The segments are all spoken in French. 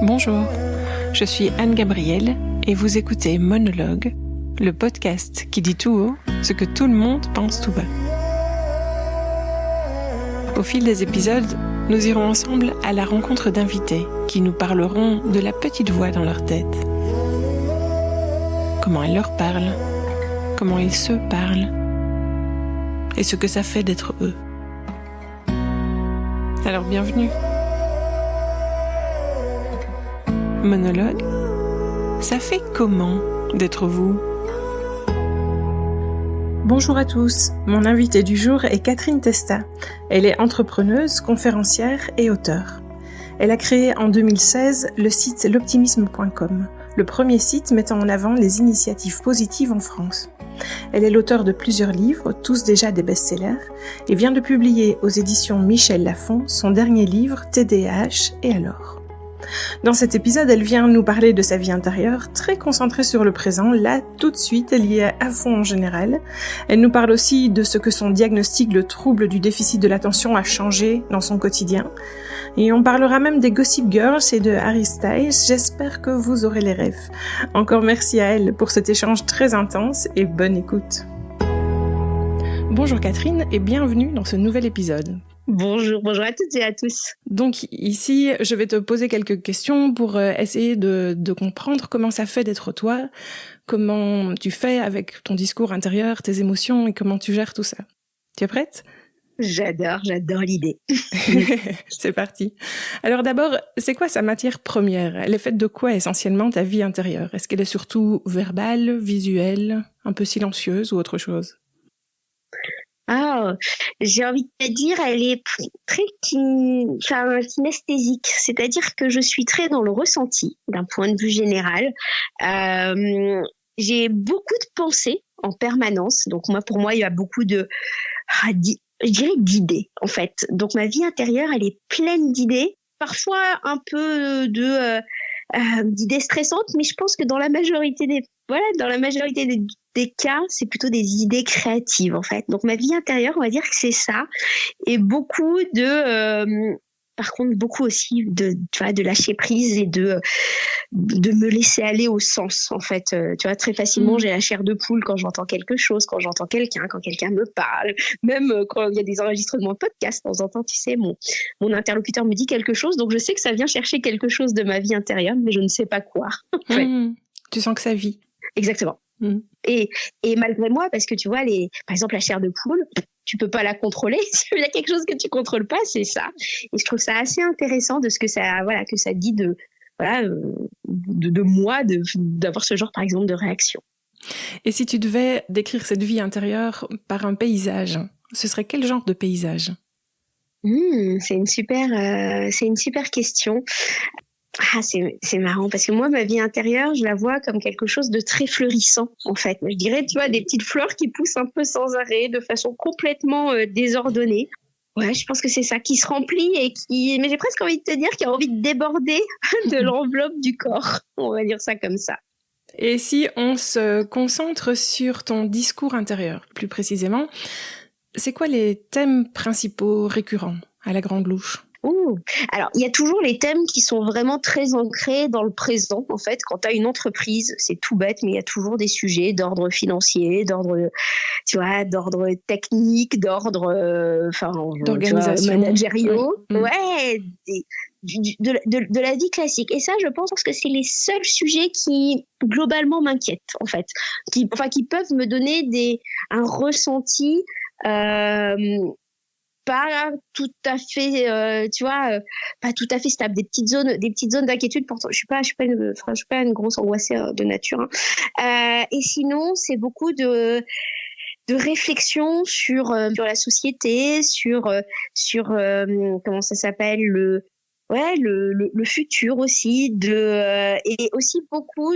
Bonjour, je suis Anne-Gabrielle et vous écoutez Monologue, le podcast qui dit tout haut ce que tout le monde pense tout bas. Au fil des épisodes, nous irons ensemble à la rencontre d'invités qui nous parleront de la petite voix dans leur tête. Comment elle leur parle, comment ils se parlent et ce que ça fait d'être eux. Alors bienvenue. Monologue, ça fait comment d'être vous ? Bonjour à tous, mon invitée du jour est Catherine Testa. Elle est entrepreneuse, conférencière et auteure. Elle a créé en 2016 le site l'optimisme.com, le premier site mettant en avant les initiatives positives en France. Elle est l'auteure de plusieurs livres, tous déjà des best-sellers, et vient de publier aux éditions Michel Lafon son dernier livre TDAH et alors. Dans cet épisode, elle vient nous parler de sa vie intérieure, très concentrée sur le présent. Là, tout de suite, elle y est à fond en général. Elle nous parle aussi de ce que son diagnostic, le trouble du déficit de l'attention, a changé dans son quotidien. Et on parlera même des Gossip Girls et de Harry Styles. J'espère que vous aurez les rêves. Encore merci à elle pour cet échange très intense et bonne écoute. Bonjour Catherine et bienvenue dans ce nouvel épisode. Bonjour à toutes et à tous. Donc ici, je vais te poser quelques questions pour essayer de comprendre comment ça fait d'être toi, comment tu fais avec ton discours intérieur, tes émotions et comment tu gères tout ça. Tu es prête ? J'adore l'idée. C'est parti. Alors d'abord, c'est quoi sa matière première ? Elle est faite de quoi essentiellement ta vie intérieure ? Est-ce qu'elle est surtout verbale, visuelle, un peu silencieuse ou autre chose ? Ah, j'ai envie de te dire, elle est très kinesthésique, c'est-à-dire que je suis très dans le ressenti, d'un point de vue général. J'ai beaucoup de pensées en permanence, donc pour moi, il y a beaucoup je dirais d'idées, en fait. Donc ma vie intérieure, elle est pleine d'idées, parfois un peu d'idées stressantes, mais je pense que dans la majorité des cas, c'est plutôt des idées créatives, en fait. Donc, ma vie intérieure, on va dire que c'est ça. Et beaucoup par contre, beaucoup aussi de lâcher prise et de me laisser aller au sens, en fait. Tu vois, très facilement, j'ai la chair de poule quand j'entends quelque chose, quand j'entends quelqu'un, quand quelqu'un me parle. Même quand il y a des enregistrements de podcasts, de temps en temps, tu sais, mon interlocuteur me dit quelque chose. Donc, je sais que ça vient chercher quelque chose de ma vie intérieure, mais je ne sais pas quoi. Ouais. Tu sens que ça vit. Exactement. Et malgré moi, parce que tu vois, par exemple, la chair de poule, tu peux pas la contrôler. Il y a quelque chose que tu contrôles pas, c'est ça. Et je trouve ça assez intéressant de ce que ça dit de moi, d'avoir ce genre, par exemple, de réaction. Et si tu devais décrire cette vie intérieure par un paysage, ce serait quel genre de paysage ? C'est une super question. C'est marrant parce que moi, ma vie intérieure, je la vois comme quelque chose de très fleurissant, en fait. Je dirais, tu vois, des petites fleurs qui poussent un peu sans arrêt, de façon complètement désordonnée. Ouais, je pense que c'est ça qui se remplit mais j'ai presque envie de te dire qu'il a envie de déborder de l'enveloppe du corps. On va dire ça comme ça. Et si on se concentre sur ton discours intérieur, plus précisément, c'est quoi les thèmes principaux récurrents à la Grande Louche ? Alors, il y a toujours les thèmes qui sont vraiment très ancrés dans le présent. En fait, quand tu as une entreprise, c'est tout bête, mais il y a toujours des sujets d'ordre financier, d'ordre technique, d'ordre d'organisation, managériaux. Ouais, de la vie classique. Et ça, je pense que c'est les seuls sujets qui, globalement, m'inquiètent, en fait. Qui peuvent me donner un ressenti pas tout à fait pas tout à fait stable, des petites zones d'inquiétude. Pourtant je suis pas une grosse angoissée de nature, hein. Et sinon c'est beaucoup de réflexion sur la société, sur comment ça s'appelle, le futur aussi, et aussi beaucoup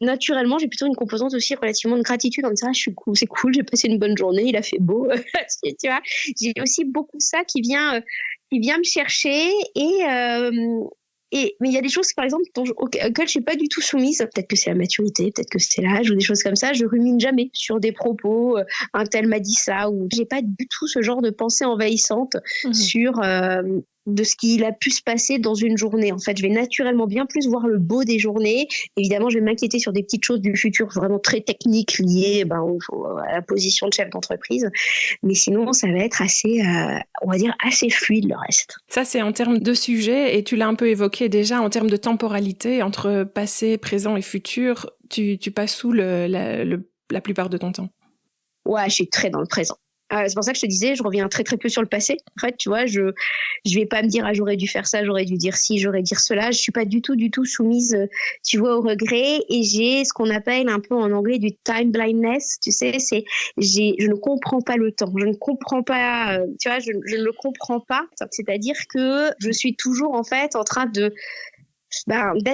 naturellement, j'ai plutôt une composante aussi relativement de gratitude en disant c'est cool, j'ai passé une bonne journée, il a fait beau. Tu vois, j'ai aussi beaucoup ça qui vient me chercher mais il y a des choses, par exemple, auxquelles je suis pas du tout soumise. Peut-être que c'est la maturité, peut-être que c'est l'âge ou des choses comme ça. Je rumine jamais sur des propos. Un tel m'a dit ça, ou j'ai pas du tout ce genre de pensée envahissante sur de ce qu'il a pu se passer dans une journée. En fait, je vais naturellement bien plus voir le beau des journées. Évidemment, je vais m'inquiéter sur des petites choses du futur vraiment très techniques liées à la position de chef d'entreprise. Mais sinon, ça va être assez, on va dire, assez fluide le reste. Ça, c'est en termes de sujet, et tu l'as un peu évoqué déjà, en termes de temporalité, entre passé, présent et futur, tu passes où la plupart de ton temps? Ouais, je suis très dans le présent. C'est pour ça que je te disais, je reviens très très peu sur le passé. En fait, tu vois, je vais pas me dire j'aurais dû faire ça, j'aurais dû dire ci, j'aurais dû dire cela. Je suis pas du tout soumise, tu vois, au regret. Et j'ai ce qu'on appelle un peu en anglais du time blindness. Tu sais, je ne comprends pas le temps. Je ne comprends pas, tu vois, je ne le comprends pas. C'est-à-dire que je suis toujours en fait en train d'être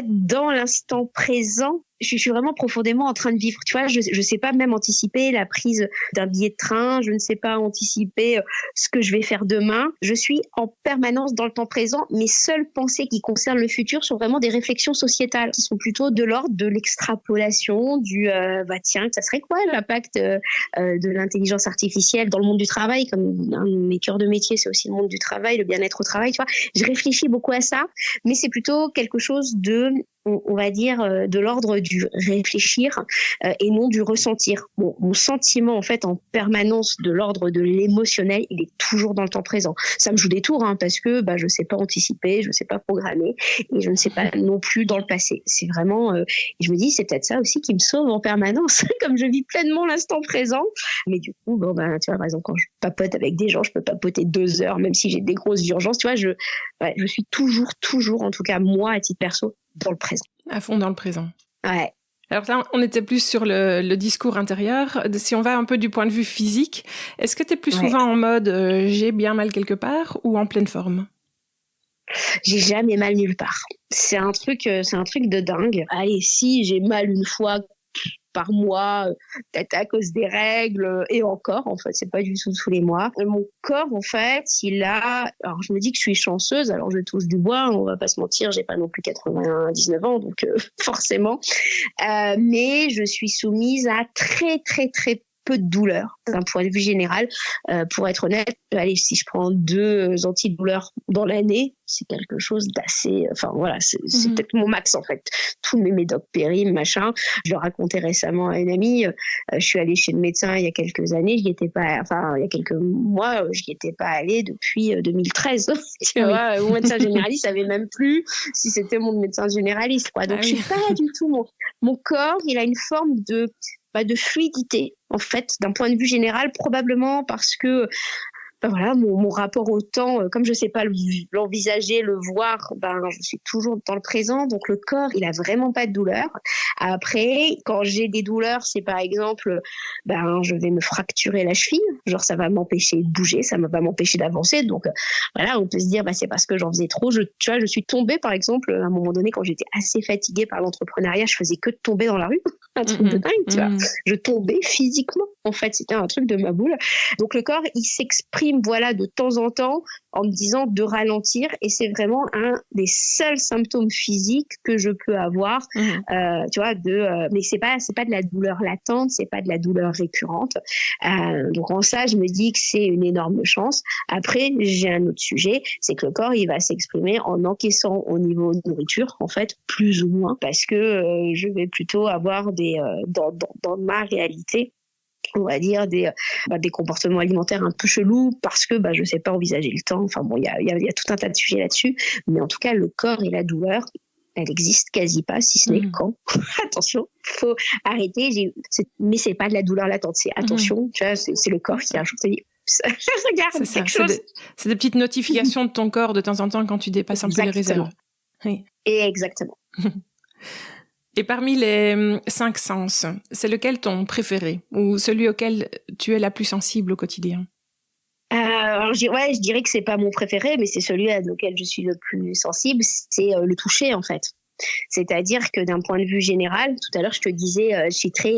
dans l'instant présent. Je suis vraiment profondément en train de vivre. Tu vois, je sais pas même anticiper la prise d'un billet de train. Je ne sais pas anticiper ce que je vais faire demain. Je suis en permanence dans le temps présent. Mes seules pensées qui concernent le futur sont vraiment des réflexions sociétales qui sont plutôt de l'ordre de l'extrapolation tiens, ça serait quoi l'impact de l'intelligence artificielle dans le monde du travail, comme un de mes cœurs de métier, c'est aussi le monde du travail, le bien-être au travail, tu vois. Je réfléchis beaucoup à ça, mais c'est plutôt quelque chose on va dire, de l'ordre du réfléchir et non du ressentir. Mon sentiment, en fait, en permanence de l'ordre de l'émotionnel, il est toujours dans le temps présent. Ça me joue des tours, parce que je sais pas anticiper, je sais pas programmer et je ne sais pas non plus dans le passé. C'est vraiment... et je me dis, c'est peut-être ça aussi qui me sauve en permanence, comme je vis pleinement l'instant présent. Mais du coup, tu vois, par exemple, quand je papote avec des gens, je peux papoter 2 heures, même si j'ai des grosses urgences. Tu vois, je suis toujours, en tout cas, moi, à titre perso, dans le présent. À fond dans le présent. Ouais. Alors là, on était plus sur le discours intérieur. Si on va un peu du point de vue physique, est-ce que tu es plus souvent en mode j'ai bien mal quelque part ou en pleine forme? J'ai jamais mal nulle part. C'est un truc de dingue. Allez, si j'ai mal une fois par mois, peut-être à cause des règles, et encore, en fait, c'est pas du tout tous les mois. Mon corps, en fait, alors je me dis que je suis chanceuse, alors je touche du bois, on va pas se mentir, j'ai pas non plus 99 ans, donc forcément, mais je suis soumise à très, très, très peu de douleur d'un point de vue général. Pour être honnête, allez, si je prends 2 antidouleurs dans l'année, c'est quelque chose d'assez... Enfin voilà, c'est peut-être mon max en fait. Tous mes médocs périm, machin. Je le racontais récemment à une amie. Je suis allée chez le médecin il y a quelques années. Il y a quelques mois, je n'y étais pas allée depuis 2013. Tu vois, mon médecin généraliste savait même plus si c'était mon médecin généraliste, quoi. Donc je suis pas du tout... Mon corps, il a une forme de fluidité, en fait, d'un point de vue général, probablement parce que mon rapport au temps, comme je sais pas l'envisager, le voir, je suis toujours dans le présent, donc le corps, il a vraiment pas de douleur. Après, quand j'ai des douleurs, c'est par exemple, je vais me fracturer la cheville, genre ça va m'empêcher de bouger, ça va m'empêcher d'avancer, donc on peut se dire, c'est parce que j'en faisais trop. Tu vois, je suis tombée, par exemple, à un moment donné, quand j'étais assez fatiguée par l'entrepreneuriat, je faisais que de tomber dans la rue, un truc de dingue, tu vois. Je tombais physiquement, en fait, c'était un truc de ma boule. Donc le corps, il s'exprime de temps en temps en me disant de ralentir, et c'est vraiment un des seuls symptômes physiques que je peux avoir, tu vois, mais c'est pas de la douleur latente, c'est pas de la douleur récurrente. Donc en ça, je me dis que c'est une énorme chance. Après, j'ai un autre sujet, c'est que le corps, il va s'exprimer en encaissant au niveau nourriture, en fait, plus ou moins, parce que je vais plutôt avoir dans ma réalité, on va dire des comportements alimentaires un peu chelous parce que je sais pas envisager le temps. Enfin bon, il y a tout un tas de sujets là-dessus, mais en tout cas le corps et la douleur, elle existe quasi pas, si ce n'est quand. Attention, faut arrêter. Mais c'est pas de la douleur latente, c'est attention. Tu vois, c'est le corps qui a un jour te dit regarde quelque chose. C'est des petites notifications de ton corps de temps en temps quand tu dépasses un peu les réserves. Oui. Exactement. Et parmi les 5 sens, c'est lequel ton préféré ou celui auquel tu es la plus sensible au quotidien? Alors, je dirais que c'est pas mon préféré, mais c'est celui auquel je suis le plus sensible, c'est le toucher, en fait. C'est-à-dire que d'un point de vue général, tout à l'heure, je te disais, je suis très...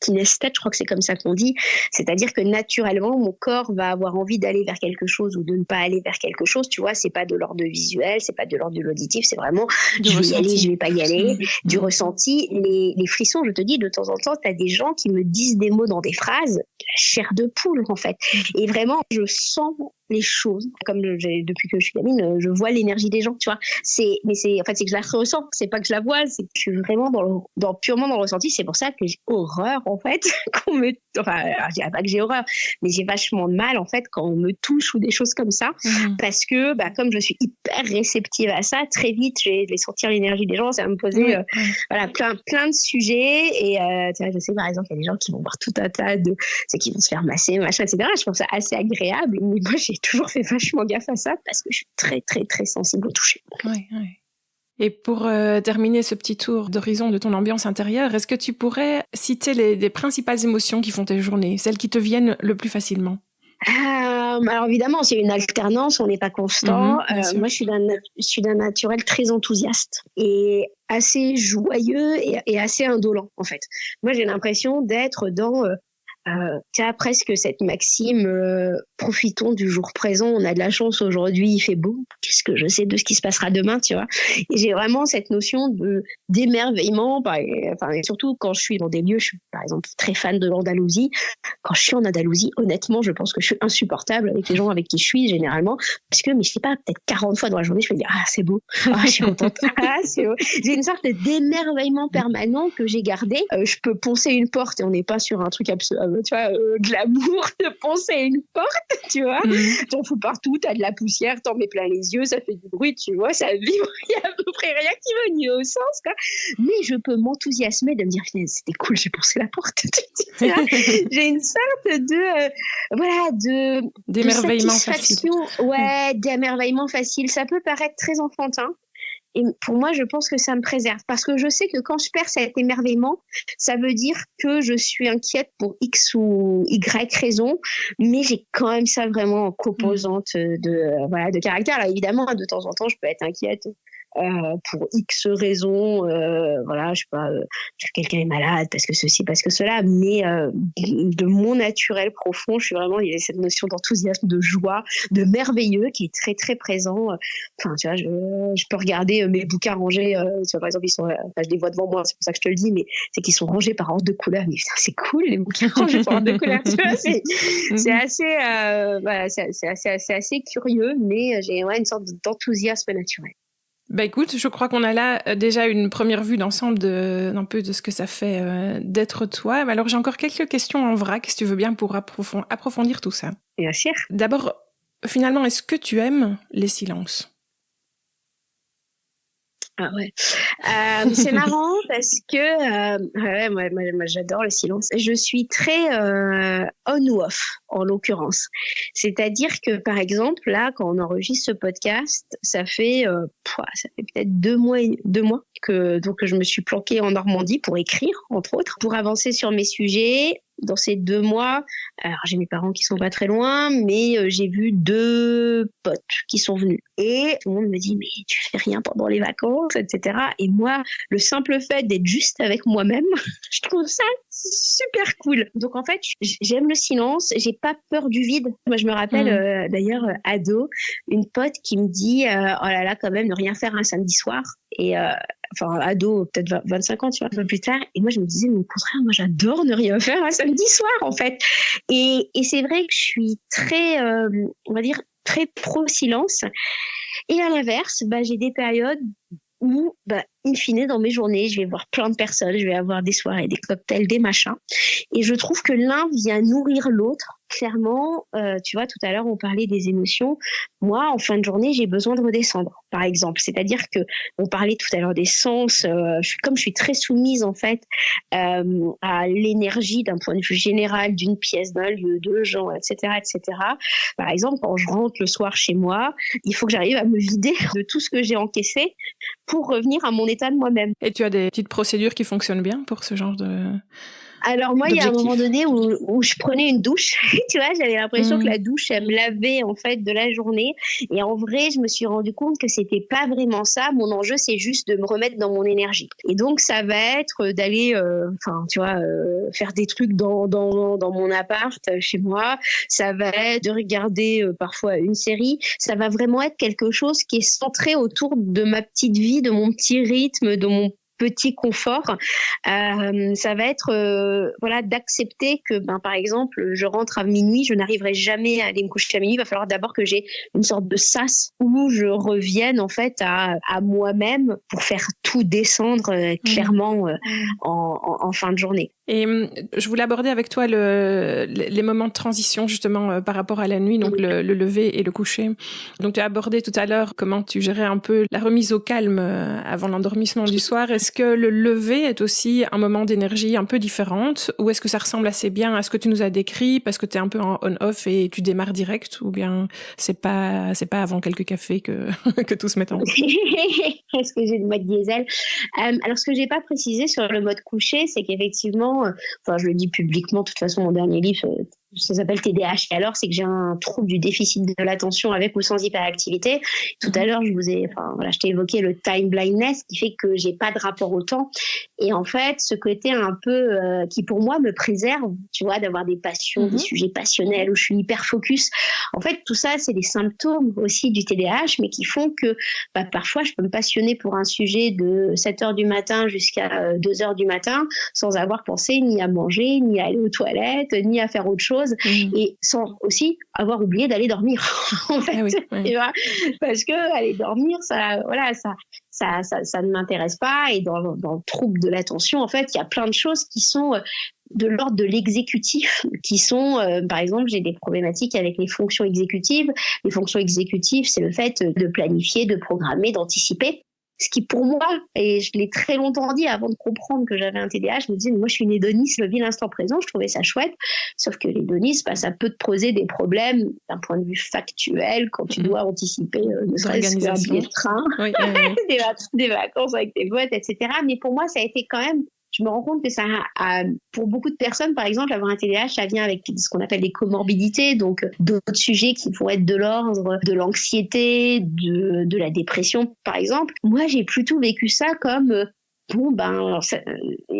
kinesthésique, je crois que c'est comme ça qu'on dit, c'est-à-dire que naturellement mon corps va avoir envie d'aller vers quelque chose ou de ne pas aller vers quelque chose, tu vois, c'est pas de l'ordre visuel, c'est pas de l'ordre de l'auditif, c'est vraiment je vais y aller, je vais pas y aller, du ressenti, les frissons. Je te dis, de temps en temps, t'as des gens qui me disent des mots dans des phrases, la chair de poule en fait, et vraiment je sens les choses. Comme depuis que je suis gamine, je vois l'énergie des gens, tu vois. C'est que je la ressens. C'est pas que je la vois, c'est que je suis vraiment purement dans le ressenti. C'est pour ça que j'ai horreur, en fait, je dirais pas que j'ai horreur, mais j'ai vachement de mal, en fait, quand on me touche ou des choses comme ça. Parce que, comme je suis hyper réceptive à ça, très vite, je vais sentir l'énergie des gens, ça va me poser, plein de sujets. Et, je sais, par exemple, il y a des gens qui vont voir tout un tas qui vont se faire masser, machin, etc. Je trouve ça assez agréable, mais moi j'ai toujours fait vachement gaffe à ça parce que je suis très très très sensible au toucher. Ouais. Et pour terminer ce petit tour d'horizon de ton ambiance intérieure, est-ce que tu pourrais citer les principales émotions qui font tes journées, celles qui te viennent le plus facilement? Alors évidemment, c'est une alternance, on n'est pas constant. Moi, je suis d'un naturel très enthousiaste et assez joyeux et assez indolent, en fait. Moi, j'ai l'impression d'être dans presque cette maxime, profitons du jour présent, on a de la chance aujourd'hui, il fait beau, qu'est-ce que je sais de ce qui se passera demain, tu vois. Et j'ai vraiment cette notion d'émerveillement, et surtout quand je suis dans des lieux, je suis par exemple très fan de l'Andalousie. Quand je suis en Andalousie, honnêtement, je pense que je suis insupportable avec les gens avec qui je suis généralement, parce que, mais je sais pas, peut-être 40 fois dans la journée, je me dis, c'est beau, je suis contente, c'est beau. J'ai une sorte d'émerveillement permanent que j'ai gardé. Je peux poncer une porte et on n'est pas sur un truc absolument, tu vois, glamour de poncer une porte, tu vois. T'en fous partout, t'as de la poussière, t'en mets plein les yeux, ça fait du bruit, tu vois, ça vibre, il y a à peu près rien qui va ni au sens, quoi. Mais je peux m'enthousiasmer de me dire, c'était cool, j'ai poncé la porte. J'ai une sorte d'émerveillement facile. D'émerveillement facile. Ça peut paraître très enfantin. Et pour moi, je pense que ça me préserve. Parce que je sais que quand je perds cet émerveillement, ça veut dire que je suis inquiète pour X ou Y raison. Mais j'ai quand même ça vraiment en composante de caractère. Alors évidemment, de temps en temps, je peux être inquiète pour X raisons, je sais pas, quelqu'un est malade parce que ceci, parce que cela, mais de mon naturel profond, je suis vraiment, il y a cette notion d'enthousiasme, de joie, de merveilleux qui est très très présent. Enfin, tu vois, je peux regarder mes bouquins rangés, tu vois, par exemple, je les vois devant moi, c'est pour ça que je te le dis, mais c'est qu'ils sont rangés par ordre de couleur. Mais putain, c'est cool les bouquins rangés par ordre de couleur. Tu vois, c'est assez curieux, mais j'ai une sorte d'enthousiasme naturel. Écoute, je crois qu'on a là déjà une première vue d'ensemble d'un peu de ce que ça fait d'être toi. Mais alors j'ai encore quelques questions en vrac, si tu veux bien, pour approfondir tout ça. Bien sûr. D'abord, finalement, est-ce que tu aimes les silences ? C'est marrant parce que moi j'adore le silence. Je suis très on ou off en l'occurrence. C'est-à-dire que par exemple là quand on enregistre ce podcast, ça fait peut-être 2 mois que je me suis planquée en Normandie pour écrire entre autres, pour avancer sur mes sujets. Dans ces 2 mois, alors j'ai mes parents qui sont pas très loin, mais j'ai vu 2 potes qui sont venus. Et tout le monde me dit, mais tu fais rien pendant les vacances, etc. Et moi, le simple fait d'être juste avec moi-même, je trouve ça super cool. Donc en fait, j'aime le silence, j'ai pas peur du vide. Moi, je me rappelle d'ailleurs, ado, une pote qui me dit, oh là là, quand même, ne rien faire un samedi soir. Et ado, peut-être 25 ans, tu vois, un peu plus tard. Et moi, je me disais, mais au contraire, moi, j'adore ne rien faire un samedi soir, en fait. Et c'est vrai que je suis très, on va dire, très pro-silence. Et à l'inverse, j'ai des périodes où, in fine, dans mes journées, je vais voir plein de personnes, je vais avoir des soirées, des cocktails, des machins. Et je trouve que l'un vient nourrir l'autre. Clairement, tu vois, tout à l'heure, on parlait des émotions. Moi, en fin de journée, j'ai besoin de redescendre, par exemple. C'est-à-dire que on parlait tout à l'heure des sens. Comme je suis très soumise, en fait, à l'énergie d'un point de vue général d'une pièce, d'un lieu, de gens, etc., etc. Par exemple, quand je rentre le soir chez moi, il faut que j'arrive à me vider de tout ce que j'ai encaissé pour revenir à mon état de moi-même. Et tu as des petites procédures qui fonctionnent bien pour ce genre de... Alors moi, il y a un moment donné où je prenais une douche, tu vois, j'avais l'impression que la douche, elle me lavait en fait de la journée. Et en vrai, je me suis rendu compte que c'était pas vraiment ça. Mon enjeu, c'est juste de me remettre dans mon énergie. Et donc, ça va être d'aller, faire des trucs dans mon appart, chez moi. Ça va être de regarder parfois une série. Ça va vraiment être quelque chose qui est centré autour de ma petite vie, de mon petit rythme, de mon petit confort, ça va être d'accepter que par exemple je rentre à minuit, je n'arriverai jamais à aller me coucher à minuit, il va falloir d'abord que j'ai une sorte de sas où je revienne en fait à moi-même pour faire tout descendre clairement en fin de journée. Et je voulais aborder avec toi les moments de transition justement par rapport à la nuit, donc le lever et le coucher. Donc tu as abordé tout à l'heure comment tu gérais un peu la remise au calme avant l'endormissement du soir. Est-ce que le lever est aussi un moment d'énergie un peu différente, ou est-ce que ça ressemble assez bien à ce que tu nous as décrit parce que tu es un peu en on-off et tu démarres direct, ou bien c'est pas avant quelques cafés que tout se met en route? Est-ce que j'ai le mode diesel? Alors ce que j'ai pas précisé sur le mode coucher, c'est qu'effectivement, je le dis publiquement, de toute façon mon dernier livre, ça s'appelle TDAH, et alors c'est que j'ai un trouble du déficit de l'attention avec ou sans hyperactivité. Tout à l'heure, je t'ai évoqué le time blindness qui fait que j'ai pas de rapport au temps. Et en fait, ce côté un peu qui pour moi me préserve, tu vois, d'avoir des passions, des sujets passionnels où je suis hyper focus. En fait, tout ça, c'est des symptômes aussi du TDAH, mais qui font que parfois, je peux me passionner pour un sujet de 7h du matin jusqu'à 2h du matin sans avoir pensé ni à manger, ni à aller aux toilettes, ni à faire autre chose. Et sans aussi avoir oublié d'aller dormir en fait, tu vois, parce que aller dormir ça ne m'intéresse pas. Et dans le trouble de l'attention, en fait, il y a plein de choses qui sont de l'ordre de l'exécutif, qui sont, par exemple, j'ai des problématiques avec les fonctions exécutives. Les fonctions exécutives, c'est le fait de planifier, de programmer, d'anticiper. Ce qui pour moi, et je l'ai très longtemps dit avant de comprendre que j'avais un TDAH, je me disais, mais moi je suis une hédoniste, je vis l'instant présent, je trouvais ça chouette, sauf que l'hédonisme, ça peut te poser des problèmes d'un point de vue factuel quand tu dois anticiper ne serait-ce qu'un billet de train, des vacances avec tes potes, etc. Mais pour moi, ça a été quand même, je me rends compte que ça a, pour beaucoup de personnes, par exemple, avoir un TDAH, ça vient avec ce qu'on appelle des comorbidités, donc d'autres sujets qui vont être de l'ordre de l'anxiété, de la dépression, par exemple. Moi, j'ai plutôt vécu ça comme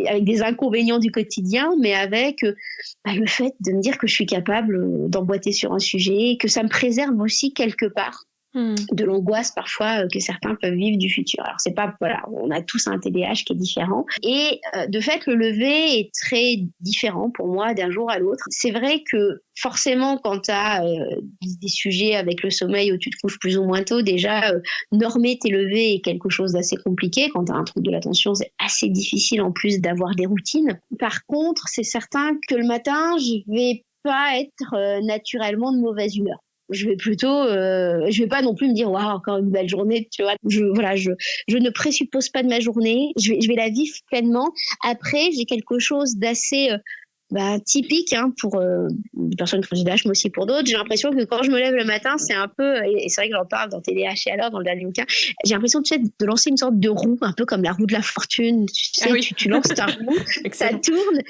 avec des inconvénients du quotidien, mais avec le fait de me dire que je suis capable d'emboîter sur un sujet, que ça me préserve aussi quelque part de l'angoisse parfois que certains peuvent vivre du futur. Alors c'est pas, on a tous un TDAH qui est différent, et de fait le lever est très différent pour moi d'un jour à l'autre. C'est vrai que forcément quand tu as des sujets avec le sommeil où tu te couches plus ou moins tôt, déjà normer tes levées est quelque chose d'assez compliqué. Quand tu as un trouble de l'attention, c'est assez difficile en plus d'avoir des routines. Par contre, c'est certain que le matin, je vais pas être naturellement de mauvaise humeur. Je vais plutôt, je vais pas non plus me dire waouh, encore une belle journée, tu vois. Je ne présuppose pas de ma journée, je vais la vivre pleinement. Après, j'ai quelque chose d'assez typique pour des personnes qui ont TDAH, mais aussi pour d'autres. J'ai l'impression que quand je me lève le matin, c'est un peu, et c'est vrai que j'en parle dans TDAH et alors dans le dernier bouquin, j'ai l'impression de lancer une sorte de roue, un peu comme la roue de la fortune. Tu sais, tu lances ta roue, ça tourne,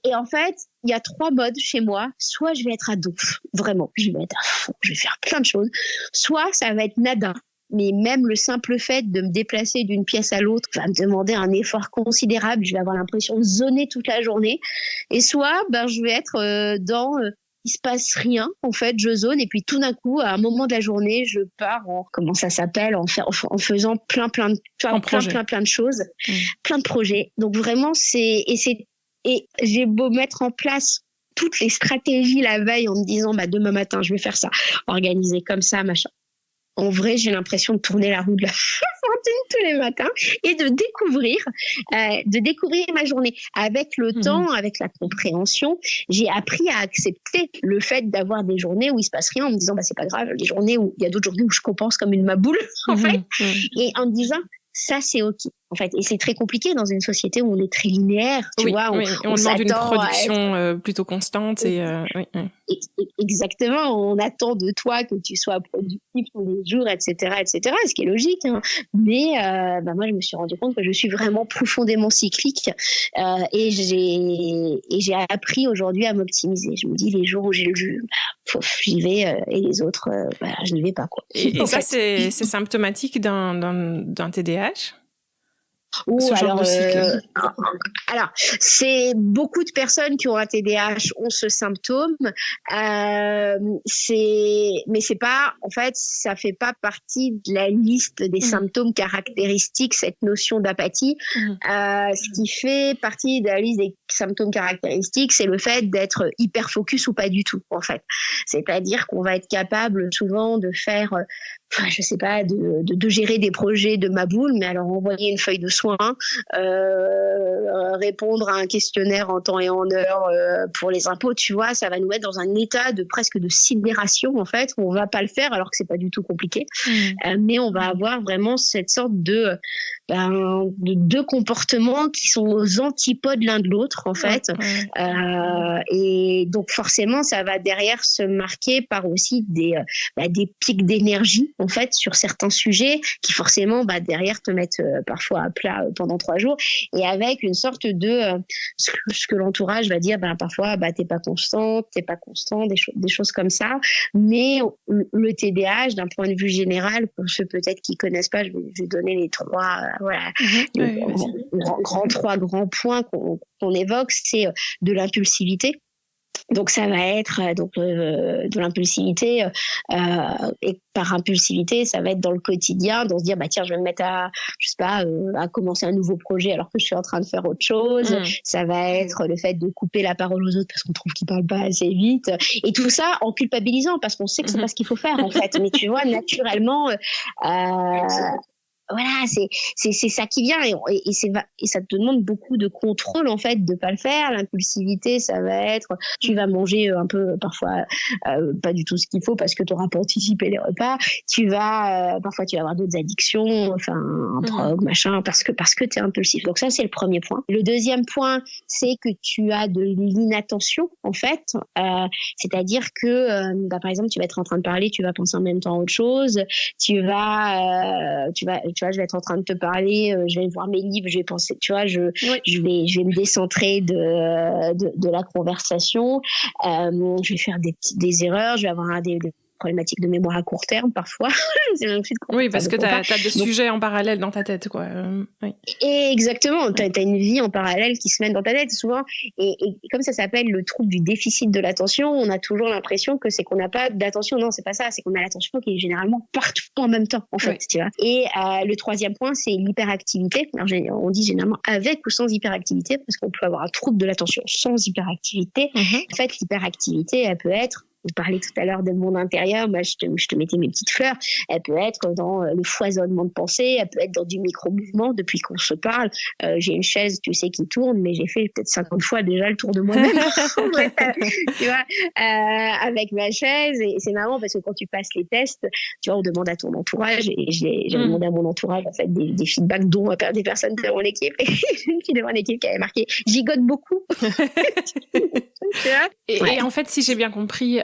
et en fait, il y a 3 modes chez moi. Soit je vais être à donf, vraiment, je vais être à fond, je vais faire plein de choses. Soit ça va être nada. Mais même le simple fait de me déplacer d'une pièce à l'autre va me demander un effort considérable. Je vais avoir l'impression de zoner toute la journée. Et soit, je vais être il se passe rien. En fait, je zone et puis tout d'un coup, à un moment de la journée, je pars en faisant plein de choses, plein de projets. Donc vraiment, et j'ai beau mettre en place toutes les stratégies la veille en me disant demain matin je vais faire ça, organiser comme ça, machin. En vrai, j'ai l'impression de tourner la roue de la fortune tous les matins et de découvrir ma journée. Avec le temps, avec la compréhension, j'ai appris à accepter le fait d'avoir des journées où il se passe rien en me disant c'est pas grave, il y a d'autres journées où je compense comme une maboule en fait, et en me disant ça c'est ok en fait. Et c'est très compliqué dans une société où on est très linéaire, tu vois. On demande une production plutôt constante exactement, on attend de toi que tu sois productif tous les jours, etc., ce qui est logique, mais moi je me suis rendu compte que je suis vraiment profondément cyclique, et j'ai appris aujourd'hui à m'optimiser. Je me dis les jours où j'ai le jus, j'y vais, et les autres je n'y vais pas, quoi. Et ça c'est symptomatique d'un TDAH? ce genre de cycle? Alors, c'est beaucoup de personnes qui ont un TDAH ont ce symptôme. Mais c'est pas, en fait, ça fait pas partie de la liste des symptômes caractéristiques, cette notion d'apathie. Ce qui fait partie de la liste des symptômes caractéristiques, c'est le fait d'être hyper focus ou pas du tout, en fait. C'est-à-dire qu'on va être capable souvent de faire, je sais pas, de gérer des projets de ma boule, mais alors envoyer une feuille de soins, répondre à un questionnaire en temps et en heure pour les impôts, tu vois, ça va nous mettre dans un état de presque de sidération, en fait, où on va pas le faire alors que c'est pas du tout compliqué. Mais on va avoir vraiment cette sorte de deux comportements qui sont aux antipodes l'un de l'autre, en fait. Et donc forcément, ça va derrière se marquer par aussi des pics d'énergie, en fait, sur certains sujets qui forcément derrière te mettent parfois à plat pendant 3 jours, et avec une sorte de ce que l'entourage va dire, parfois t'es pas constant, des choses comme ça. Mais le TDAH, d'un point de vue général, pour ceux peut-être qui connaissent pas, je vais donner les 3 trois grands points qu'on évoque, c'est de l'impulsivité. Donc ça va être de l'impulsivité, et par impulsivité ça va être dans le quotidien, de se dire tiens, je vais me mettre à commencer un nouveau projet alors que je suis en train de faire autre chose. Ça va être le fait de couper la parole aux autres parce qu'on trouve qu'ils parlent pas assez vite, et tout ça en culpabilisant parce qu'on sait que c'est pas ce qu'il faut faire, en fait. Mais tu vois, naturellement voilà, c'est ça qui vient, et ça te demande beaucoup de contrôle, en fait, de pas le faire. L'impulsivité, ça va être, tu vas manger un peu parfois pas du tout ce qu'il faut parce que tu n'auras pas anticipé les repas. Parfois tu vas avoir d'autres addictions, enfin un drogue, machin, parce que tu es impulsif. Donc ça, c'est le premier point. Le deuxième point, c'est que tu as de l'inattention, en fait. C'est-à-dire que par exemple, tu vas être en train de parler, tu vas penser en même temps à autre chose. Tu vois, je vais être en train de te parler, je vais voir mes livres, je vais penser, tu vois, je vais me décentrer de la conversation, je vais faire des erreurs, je vais avoir des problématiques de mémoire à court terme parfois. Oui, parce que tu as des sujets en parallèle dans ta tête, quoi. Oui. Exactement, tu as une vie en parallèle qui se mène dans ta tête souvent, et comme ça s'appelle le trouble du déficit de l'attention, on a toujours l'impression que c'est qu'on n'a pas d'attention. Non, c'est pas ça, c'est qu'on a l'attention qui est généralement partout en même temps, en fait, tu vois. Et le troisième point, c'est l'hyperactivité. Alors, on dit généralement avec ou sans hyperactivité, parce qu'on peut avoir un trouble de l'attention sans hyperactivité. En fait, l'hyperactivité, elle peut être, vous parliez tout à l'heure de monde intérieur, moi je te mettais mes petites fleurs, elle peut être dans le foisonnement de pensée, elle peut être dans du micro-mouvement. Depuis qu'on se parle, j'ai une chaise, tu sais, qui tourne, mais j'ai fait peut-être 50 fois déjà le tour de moi-même. Tu vois, avec ma chaise, et c'est marrant parce que quand tu passes les tests, tu vois, on demande à ton entourage, et j'avais demandé à mon entourage, en fait, des feedbacks, dont des personnes de mon équipe, et une fille de mon équipe qui avait marqué « gigote beaucoup ». Et en fait, si j'ai bien compris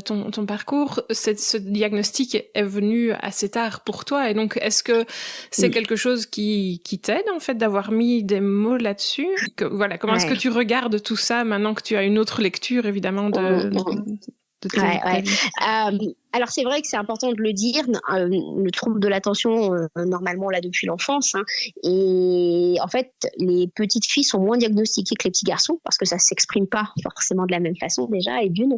ton parcours, ce diagnostic est venu assez tard pour toi, et donc est-ce que c'est quelque chose qui t'aide, en fait, d'avoir mis des mots là-dessus? Comment est-ce que tu regardes tout ça maintenant que tu as une autre lecture, évidemment, de ta vie? Alors c'est vrai que c'est important de le dire, le trouble de l'attention, normalement on l'a depuis l'enfance, hein, et en fait les petites filles sont moins diagnostiquées que les petits garçons parce que ça s'exprime pas forcément de la même façon déjà, et d'une,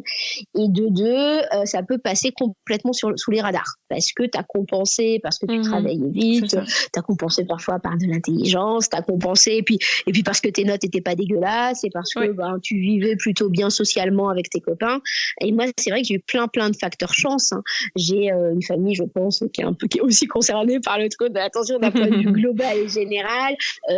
et de deux, ça peut passer complètement sous les radars parce que tu as compensé, parce que tu travaillais vite, tu as compensé parfois par de l'intelligence, tu as compensé, et puis parce que tes notes étaient pas dégueulasses, et parce que tu vivais plutôt bien socialement avec tes copains. Et moi c'est vrai que j'ai eu plein de facteurs chance. J'ai une famille, je pense, qui est aussi concernée par le trouble de l'attention d'un point de vue global et général.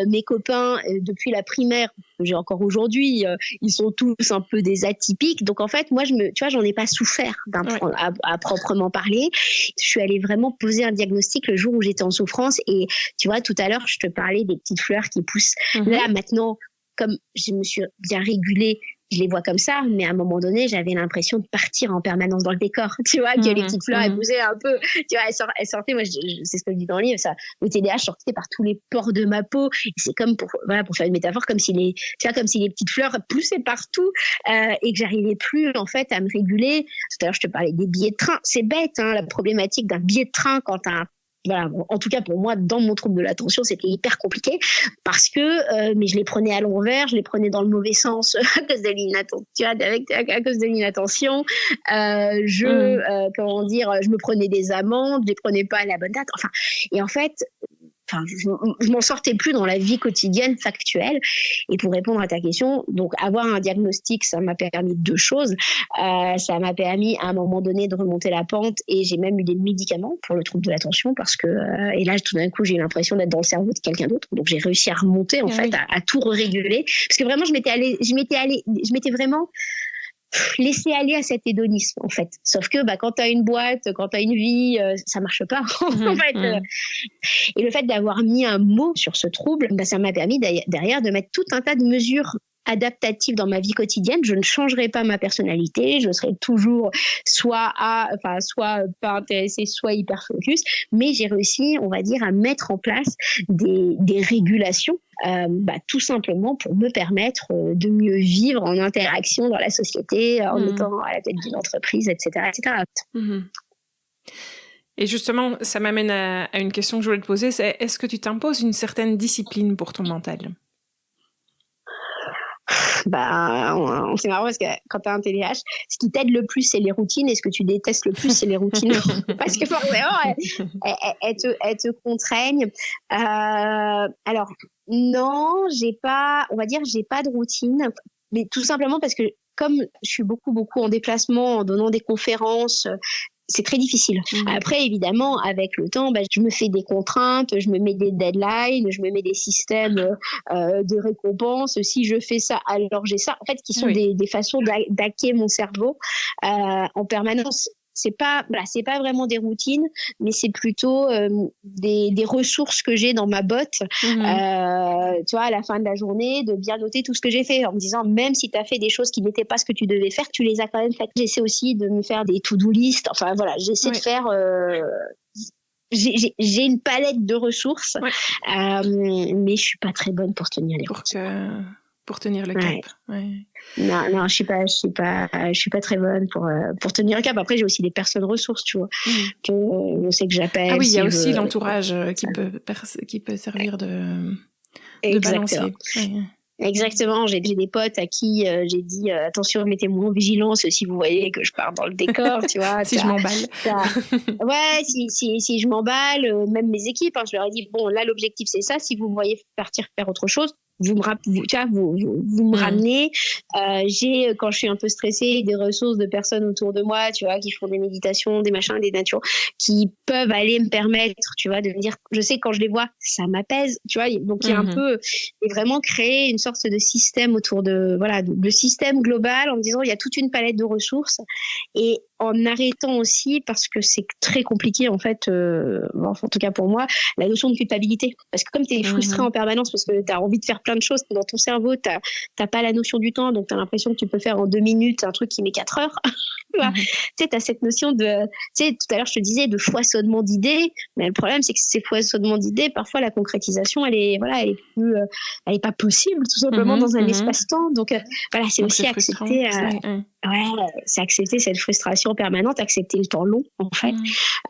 Mes copains, depuis la primaire, que j'ai encore aujourd'hui, ils sont tous un peu des atypiques. Donc en fait, moi, tu vois, j'en ai pas souffert à proprement parler. Je suis allée vraiment poser un diagnostic le jour où j'étais en souffrance. Et tu vois, tout à l'heure, je te parlais des petites fleurs qui poussent. Là, maintenant, comme je me suis bien régulée, je les vois comme ça, mais à un moment donné, j'avais l'impression de partir en permanence dans le décor. Tu vois, que les petites fleurs, elles poussaient un peu. Tu vois, elles sortaient, moi, c'est ce que je dis dans le livre, ça, le TDAH sortait par tous les pores de ma peau. Et c'est comme pour faire une métaphore, comme si les petites fleurs poussaient partout, et que j'arrivais plus, en fait, à me réguler. Tout à l'heure, je te parlais des billets de train. C'est bête, hein, la problématique d'un billet de train quand t'as voilà, en tout cas pour moi, dans mon trouble de l'attention, c'était hyper compliqué parce que, mais je les prenais à l'envers, je les prenais dans le mauvais sens à cause de l'inattention, à cause de l'inattention. Comment dire, je me prenais des amendes, je les prenais pas à la bonne date. Enfin, et en fait, je m'en sortais plus dans la vie quotidienne factuelle. Et pour répondre à ta question, donc avoir un diagnostic, ça m'a permis 2 choses. Ça m'a permis à un moment donné de remonter la pente et j'ai même eu des médicaments pour le trouble de l'attention parce que et là tout d'un coup j'ai eu l'impression d'être dans le cerveau de quelqu'un d'autre. Donc j'ai réussi à remonter en fait, à tout réguler parce que vraiment je m'étais vraiment laisser aller à cet hédonisme en fait, sauf que quand t'as une boîte, quand t'as une vie, ça marche pas en fait. Et le fait d'avoir mis un mot sur ce trouble, ça m'a permis derrière de mettre tout un tas de mesures adaptatives dans ma vie quotidienne. Je ne changerai pas ma personnalité, je serai toujours soit pas intéressée, soit hyper focus, mais j'ai réussi, on va dire, à mettre en place des régulations, tout simplement pour me permettre de mieux vivre en interaction dans la société, en étant à la tête d'une entreprise, etc., etc. Et justement, ça m'amène à une question que je voulais te poser, c'est est-ce que tu t'imposes une certaine discipline pour ton mental ? C'est marrant parce que quand tu as un TDAH, ce qui t'aide le plus, c'est les routines, et ce que tu détestes le plus, c'est les routines. Parce que forcément, elles te contraignent. Alors, non, j'ai pas de routine, mais tout simplement parce que comme je suis beaucoup en déplacement, en donnant des conférences, c'est très difficile. Après, évidemment, avec le temps, je me fais des contraintes, je me mets des deadlines, je me mets des systèmes de récompense. Si je fais ça, alors j'ai ça. En fait, qui sont des façons d'hacker mon cerveau en permanence. C'est pas vraiment des routines, mais c'est plutôt des ressources que j'ai dans ma botte. Tu vois, à la fin de la journée, de bien noter tout ce que j'ai fait en me disant, même si tu as fait des choses qui n'étaient pas ce que tu devais faire, tu les as quand même faites. J'essaie aussi de me faire des to-do list. Enfin voilà, j'essaie de faire. J'ai une palette de ressources, mais je suis pas très bonne pour tenir les routines. Pour tenir le cap. Non, je suis pas très bonne pour tenir le cap. Après, j'ai aussi des personnes ressources, tu vois, que je sais que j'appelle. Ah oui, il y a aussi l'entourage qui peut servir de balancier. Exactement, j'ai des potes à qui j'ai dit attention, mettez-moi en vigilance si vous voyez que je pars dans le décor, tu vois. Si je m'emballe. Si je m'emballe, même mes équipes, je leur ai dit bon, là l'objectif c'est ça, si vous me voyez partir faire autre chose, vous me ramenez. J'ai, quand je suis un peu stressée, des ressources de personnes autour de moi, tu vois, qui font des méditations, des machins, des natures, qui peuvent aller me permettre, tu vois, de me dire, je sais quand je les vois, ça m'apaise, tu vois. Donc il y a un peu, et vraiment créer une sorte de système autour de système global, en me disant il y a toute une palette de ressources, et en arrêtant aussi, parce que c'est très compliqué en fait, en tout cas pour moi, la notion de culpabilité, parce que comme tu es frustré en permanence parce que tu as envie de faire plein de choses dans ton cerveau, t'as pas la notion du temps, donc tu as l'impression que tu peux faire en 2 minutes un truc qui met 4 heures. Tu sais, tu as cette notion de, tu sais, tout à l'heure je te disais de foisonnement d'idées, mais le problème c'est que ces foisonnements d'idées, parfois la concrétisation elle est pas possible tout simplement dans un espace-temps, donc c'est donc aussi c'est accepter c'est accepter cette frustration permanente, accepter le temps long en fait.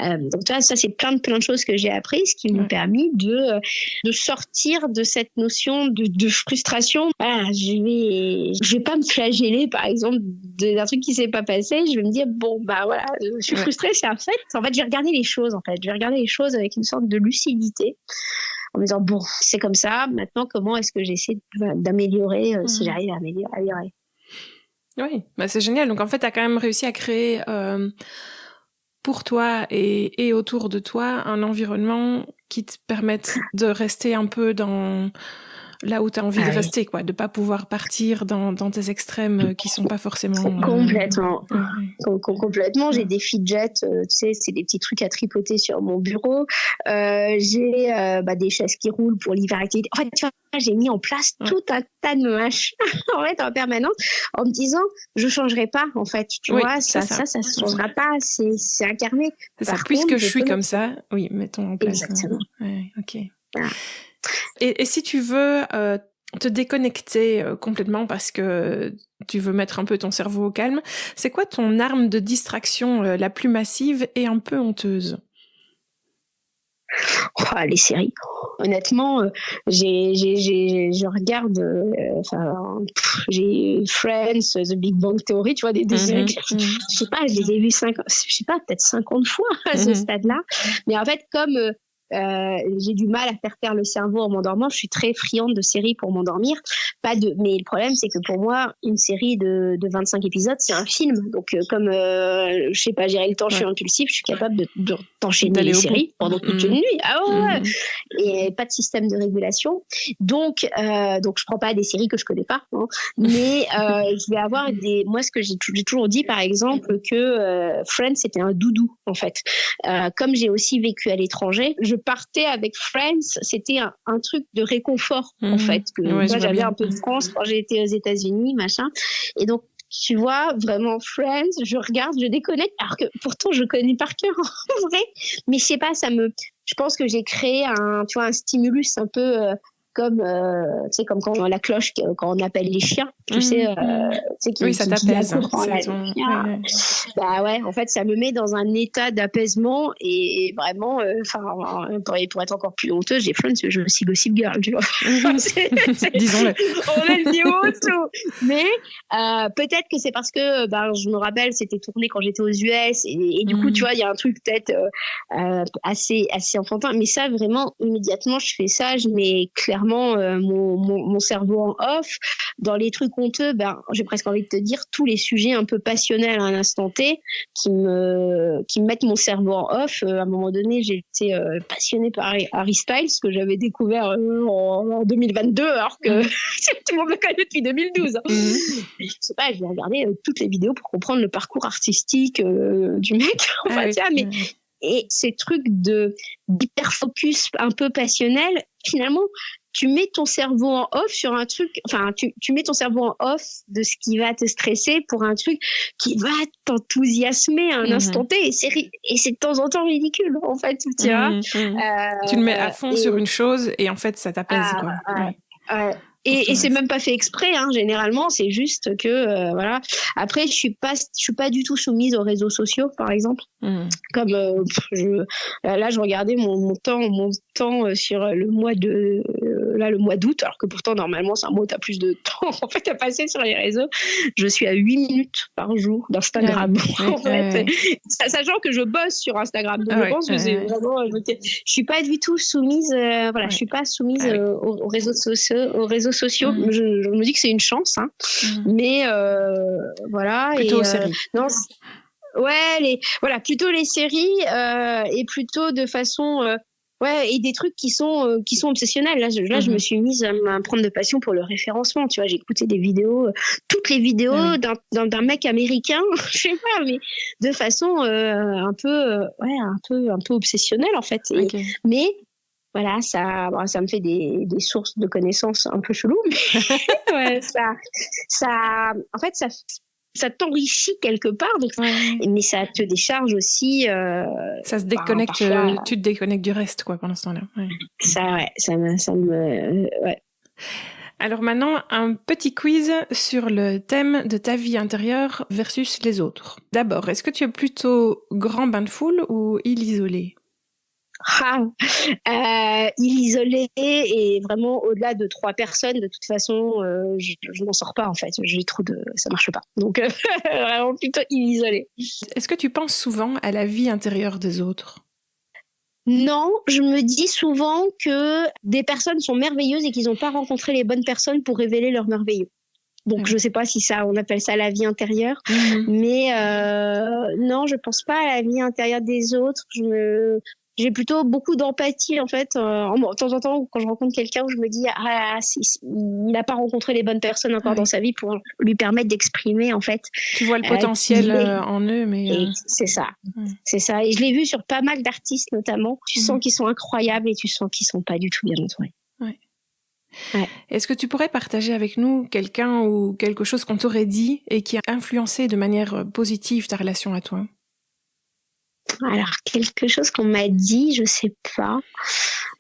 Donc tu vois, ça c'est plein de choses que j'ai apprises qui m'ont permis de sortir de cette notion de frustration. Je vais pas me flageller par exemple d'un truc qui s'est pas passé, je vais me dire bon je suis frustrée, c'est un fait. En fait, je vais regarder les choses avec une sorte de lucidité, en me disant bon, c'est comme ça, maintenant comment est-ce que j'essaie d'améliorer si j'arrive à améliorer. Oui, c'est génial. Donc en fait, tu as quand même réussi à créer pour toi et autour de toi un environnement qui te permette de rester un peu dans là où tu as envie de rester, quoi, de pas pouvoir partir dans tes extrêmes qui sont pas forcément complètement. Complètement. J'ai des fidgets, tu sais, c'est des petits trucs à tripoter sur mon bureau. J'ai des chaises qui roulent pour l'hyperactivité. En fait, tu vois, j'ai mis en place tout un tas de machins en permanence, en me disant je changerai pas en fait, tu vois, ça se changera pas, c'est incarné. C'est ça. Puisque je suis comme ça, mettons en place. Exactement. Ok. Voilà. Et si tu veux te déconnecter complètement parce que tu veux mettre un peu ton cerveau au calme, c'est quoi ton arme de distraction la plus massive et un peu honteuse ? les séries. Honnêtement, je regarde, j'ai Friends, The Big Bang Theory, tu vois, des séries. Je sais pas, je les ai vues peut-être 50 fois à ce stade-là. Mais en fait, comme j'ai du mal à faire taire le cerveau en m'endormant, je suis très friande de séries pour m'endormir. Mais le problème, c'est que pour moi, une série de 25 épisodes, c'est un film. Donc, comme je sais pas gérer le temps, je suis impulsive, je suis capable de t'enchaîner les séries pendant toute une nuit. Ah ouais. Et pas de système de régulation. Donc je prends pas des séries que je connais pas, hein. Mais je vais avoir moi, ce que j'ai toujours dit, par exemple, que Friends, c'était un doudou, en fait. Comme j'ai aussi vécu à l'étranger, je partais avec Friends, c'était un truc de réconfort, en fait. Moi, j'avais un peu de France quand j'ai été aux États-Unis, machin. Et donc, tu vois, vraiment Friends, je regarde, je déconnecte, alors que pourtant je connais par cœur en vrai, mais je sais pas, je pense que j'ai créé un stimulus un peu comme tu sais, comme quand la cloche, quand on appelle les chiens, tu sais, ça t'apaise. Bah ouais, en fait, ça me met dans un état d'apaisement et vraiment, pour être encore plus honteuse, j'ai Friends, je suis Gossip Girl, tu vois. Disons-le. On a le niveau tout. Mais peut-être que c'est parce que je me rappelle, c'était tourné quand j'étais aux US et du coup, tu vois, il y a un truc peut-être assez enfantin. Mais ça, vraiment, immédiatement, je fais ça, je mets clairement mon cerveau en off. Dans les trucs honteux, j'ai presque envie de te dire tous les sujets un peu passionnels à un instant T qui me mettent mon cerveau en off. À un moment donné, j'ai été passionnée par Harry Styles, que j'avais découvert en 2022, alors que tout le monde le connaît depuis 2012. Je sais pas, je vais regarder toutes les vidéos pour comprendre le parcours artistique du mec. Et ces trucs d'hyper-focus un peu passionnel, finalement, tu mets ton cerveau en off sur un truc, tu mets ton cerveau en off de ce qui va te stresser pour un truc qui va t'enthousiasmer à un instant T, et c'est de temps en temps ridicule, en fait, tu vois. Tu le mets à fond sur une chose et en fait, ça t'apaise, quoi. Et c'est même pas fait exprès, hein, généralement, c'est juste que voilà. Après, je suis pas du tout soumise aux réseaux sociaux, par exemple. Comme là, je regardais mon temps sur le mois d'août, alors que pourtant normalement c'est un mois où t'as plus de temps en fait à passer sur les réseaux. Je suis à 8 minutes par jour d'Instagram, en fait. Sachant que je bosse sur Instagram, donc je pense que c'est vraiment. Je suis pas du tout soumise, je suis pas soumise aux réseaux sociaux. Je me dis que c'est une chance, hein. Mais voilà. Plutôt aux séries. Non. Plutôt les séries et plutôt de façon et des trucs qui sont obsessionnels. Là, je me suis mise à prendre de passion pour le référencement. Tu vois, j'ai écouté des vidéos, toutes les vidéos d'un mec américain, je sais pas, mais de façon un peu obsessionnelle en fait. Mais voilà, ça me fait des sources de connaissances un peu cheloues, mais en fait, ça t'enrichit quelque part, donc, mais ça te décharge aussi. Ça se déconnecte, tu te déconnectes du reste, quoi, pendant ce temps-là. Alors maintenant, un petit quiz sur le thème de ta vie intérieure versus les autres. D'abord, est-ce que tu es plutôt grand bain de foule ou île isolée ? Île isolée et vraiment au-delà de 3 personnes, de toute façon, je n'en sors pas en fait. Ça marche pas. Donc vraiment plutôt île isolée. Est-ce que tu penses souvent à la vie intérieure des autres ? Non, je me dis souvent que des personnes sont merveilleuses et qu'ils n'ont pas rencontré les bonnes personnes pour révéler leur merveilleux. Donc, je sais pas si on appelle ça la vie intérieure, mais non, je pense pas à la vie intérieure des autres. J'ai plutôt beaucoup d'empathie en fait. De temps en temps, quand je rencontre quelqu'un, où je me dis il n'a pas rencontré les bonnes personnes encore dans sa vie pour lui permettre d'exprimer en fait. Tu vois le potentiel en eux, mais c'est ça, c'est ça. Et je l'ai vu sur pas mal d'artistes notamment. Tu sens qu'ils sont incroyables et tu sens qu'ils sont pas du tout bien entourés. Est-ce que tu pourrais partager avec nous quelqu'un ou quelque chose qu'on t'aurait dit et qui a influencé de manière positive ta relation à toi ? Alors, quelque chose qu'on m'a dit, je sais pas.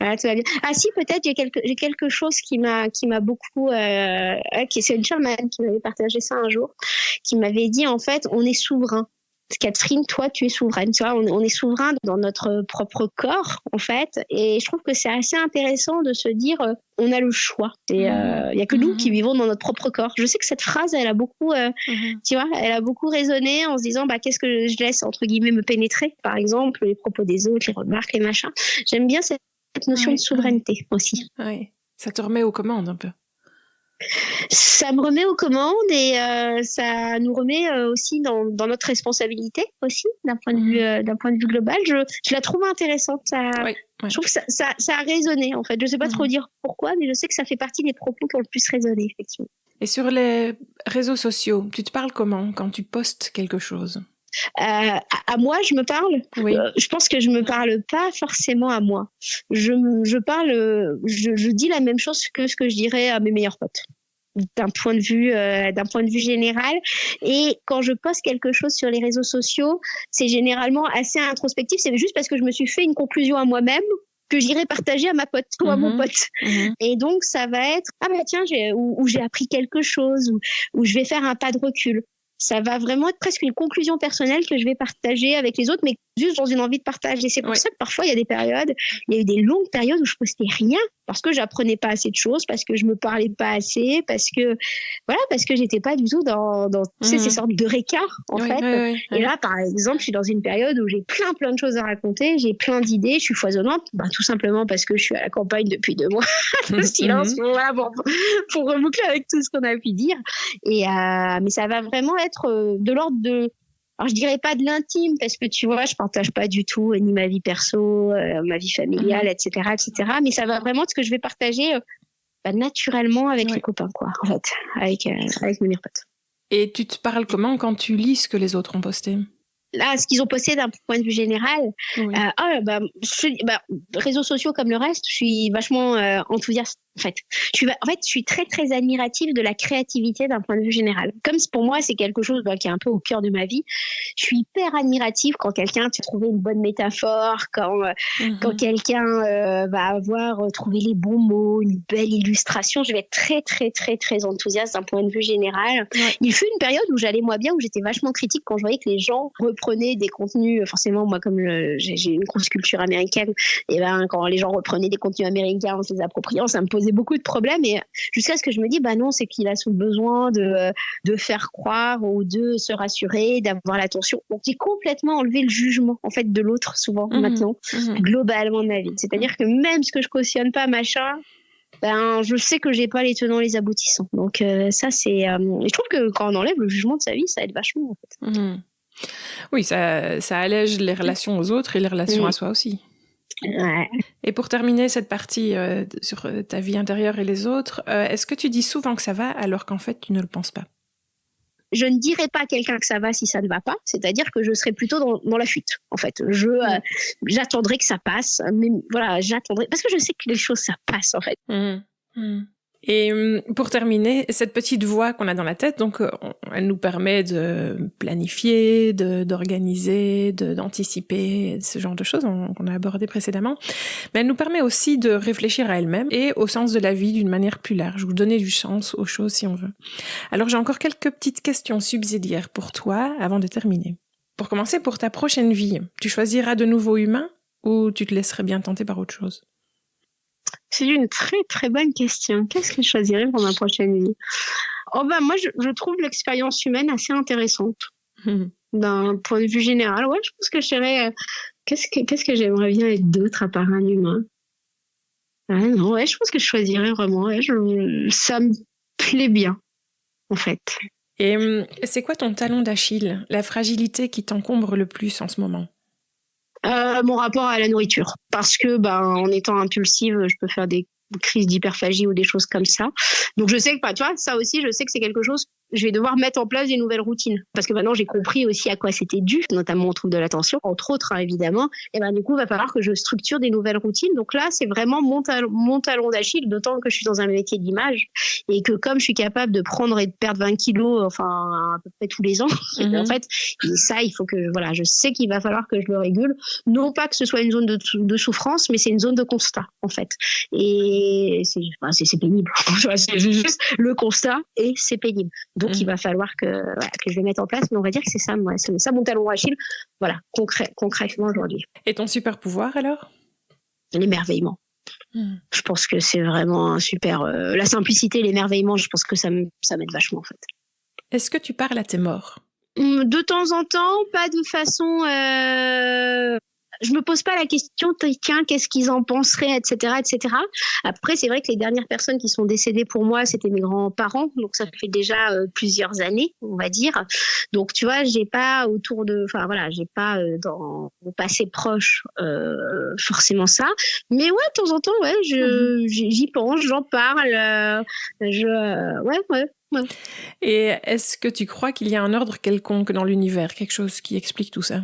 Voilà, tout va bien. Ah si, peut-être j'ai quelque chose qui m'a beaucoup c'est une chamane qui m'avait partagé ça un jour, qui m'avait dit en fait, on est souverain. Catherine, toi, tu es souveraine. Tu vois, on est souverain dans notre propre corps, en fait. Et je trouve que c'est assez intéressant de se dire, on a le choix. Il y a que nous qui vivons dans notre propre corps. Je sais que cette phrase, elle a beaucoup, tu vois, elle a beaucoup résonné en se disant, qu'est-ce que je laisse, entre guillemets, me pénétrer. Par exemple, les propos des autres, les remarques, les machins. J'aime bien cette notion de souveraineté aussi. Oui, ça te remet aux commandes un peu. Ça me remet aux commandes et ça nous remet aussi dans notre responsabilité aussi d'un point de vue global. Je la trouve intéressante. Je trouve que ça a résonné en fait. Je sais pas trop dire pourquoi, mais je sais que ça fait partie des propos qui ont le plus résonné effectivement. Et sur les réseaux sociaux, tu te parles comment quand tu postes quelque chose? À moi, je me parle. Oui. Je pense que je me parle pas forcément à moi. Je parle, je dis la même chose que ce que je dirais à mes meilleurs potes. D'un point de vue général. Et quand je poste quelque chose sur les réseaux sociaux, c'est généralement assez introspectif. C'est juste parce que je me suis fait une conclusion à moi-même que j'irai partager à ma pote ou à mon pote. Et donc, ça va être, tiens, j'ai appris quelque chose, ou je vais faire un pas de recul. Ça va vraiment être presque une conclusion personnelle que je vais partager avec les autres, mais juste dans une envie de partage. Et c'est pour ça que parfois, il y a eu des longues périodes où je postais rien, parce que j'apprenais pas assez de choses, parce que je me parlais pas assez, parce que j'étais pas du tout dans ces sortes de récarts, en fait. Et là, par exemple, je suis dans une période où j'ai plein de choses à raconter, j'ai plein d'idées, je suis foisonnante, tout simplement parce que je suis à la campagne depuis 2 mois. Le silence, voilà, pour reboucler avec tout ce qu'on a pu dire. Et, mais ça va vraiment être de l'ordre de, alors je dirais pas de l'intime, parce que tu vois, je partage pas du tout ni ma vie perso, ma vie familiale, etc., mais ça va vraiment être ce que je vais partager naturellement avec les copains, quoi, en fait, avec mes meilleurs potes. Et tu te parles comment quand tu lis ce que les autres ont posté? Là, ce qu'ils ont posté d'un point de vue général, réseaux sociaux comme le reste, je suis vachement enthousiaste. En fait, je suis très très admirative de la créativité d'un point de vue général. Comme pour moi, c'est quelque chose qui est un peu au cœur de ma vie. Je suis hyper admirative quand quelqu'un a trouvé une bonne métaphore, quand quelqu'un va avoir trouvé les bons mots, une belle illustration. Je vais être très très très très enthousiaste d'un point de vue général. Il fut une période où j'allais moins bien, où j'étais vachement critique quand je voyais que les gens reprenaient des contenus. Forcément, moi, comme j'ai une grosse culture américaine, et quand les gens reprenaient des contenus américains en se les appropriant, ça me posait beaucoup de problèmes, et jusqu'à ce que je me dis non, c'est qu'il a sous besoin de faire croire ou de se rassurer, d'avoir l'attention. Donc j'ai complètement enlevé le jugement en fait de l'autre souvent maintenant, globalement de ma vie. C'est-à-dire que même ce que je cautionne pas, machin, je sais que j'ai pas les tenants les aboutissants. Donc ça c'est je trouve que quand on enlève le jugement de sa vie, ça aide vachement en fait. Oui, ça allège les relations aux autres et les relations à soi aussi. Ouais. Et pour terminer cette partie sur ta vie intérieure et les autres, est-ce que tu dis souvent que ça va alors qu'en fait tu ne le penses pas? Je ne dirais pas à quelqu'un que ça va si ça ne va pas, c'est-à-dire que je serais plutôt dans la fuite en fait. J'attendrai que ça passe, mais voilà, j'attendrai parce que je sais que les choses ça passe en fait. Et pour terminer, cette petite voix qu'on a dans la tête, donc elle nous permet de planifier, d'organiser, d'anticiper, ce genre de choses qu'on a abordé précédemment. Mais elle nous permet aussi de réfléchir à elle-même et au sens de la vie d'une manière plus large, ou donner du sens aux choses si on veut. Alors j'ai encore quelques petites questions subsidiaires pour toi avant de terminer. Pour commencer, pour ta prochaine vie, tu choisiras de nouveaux humains ou tu te laisserais bien tenter par autre chose? C'est une très très bonne question. Qu'est-ce que je choisirais pour ma prochaine vie? Moi je trouve l'expérience humaine assez intéressante d'un point de vue général. Ouais, je pense que je dirais qu'est-ce que j'aimerais bien être d'autre à part un humain. Je pense que je choisirais vraiment. Ça me plaît bien en fait. Et c'est quoi ton talon d'Achille, la fragilité qui t'encombre le plus en ce moment? Mon rapport à la nourriture, parce que en étant impulsive, je peux faire des crises d'hyperphagie ou des choses comme ça. Donc je sais que tu vois, ça aussi, je sais que c'est quelque chose. Je vais devoir mettre en place des nouvelles routines parce que maintenant j'ai compris aussi à quoi c'était dû, notamment au trouble de l'attention, entre autres évidemment. Et du coup, il va falloir que je structure des nouvelles routines. Donc là, c'est vraiment mon talon d'Achille, d'autant que je suis dans un métier d'image et que comme je suis capable de prendre et de perdre 20 kilos, à peu près tous les ans, en fait, ça, il faut que je sais qu'il va falloir que je le régule. Non pas que ce soit une zone de souffrance, mais c'est une zone de constat en fait. Et c'est pénible. C'est juste le constat et c'est pénible. Donc, il va falloir que je le mette en place. Mais on va dire que c'est ça mon talon d'Achille. Voilà, concrètement aujourd'hui. Et ton super pouvoir alors ? L'émerveillement. Je pense que c'est vraiment un super... la simplicité, l'émerveillement, je pense que ça m'aide vachement en fait. Est-ce que tu parles à tes morts ? De temps en temps, pas de façon... Je me pose pas la question, tiens, qu'est-ce qu'ils en penseraient, etc., etc. Après, c'est vrai que les dernières personnes qui sont décédées pour moi, c'était mes grands-parents. Donc, ça fait déjà plusieurs années, on va dire. Donc, tu vois, j'ai pas dans mon passé proche forcément ça. Mais ouais, de temps en temps, ouais, j'y pense, j'en parle. Ouais. Et est-ce que tu crois qu'il y a un ordre quelconque dans l'univers, quelque chose qui explique tout ça ?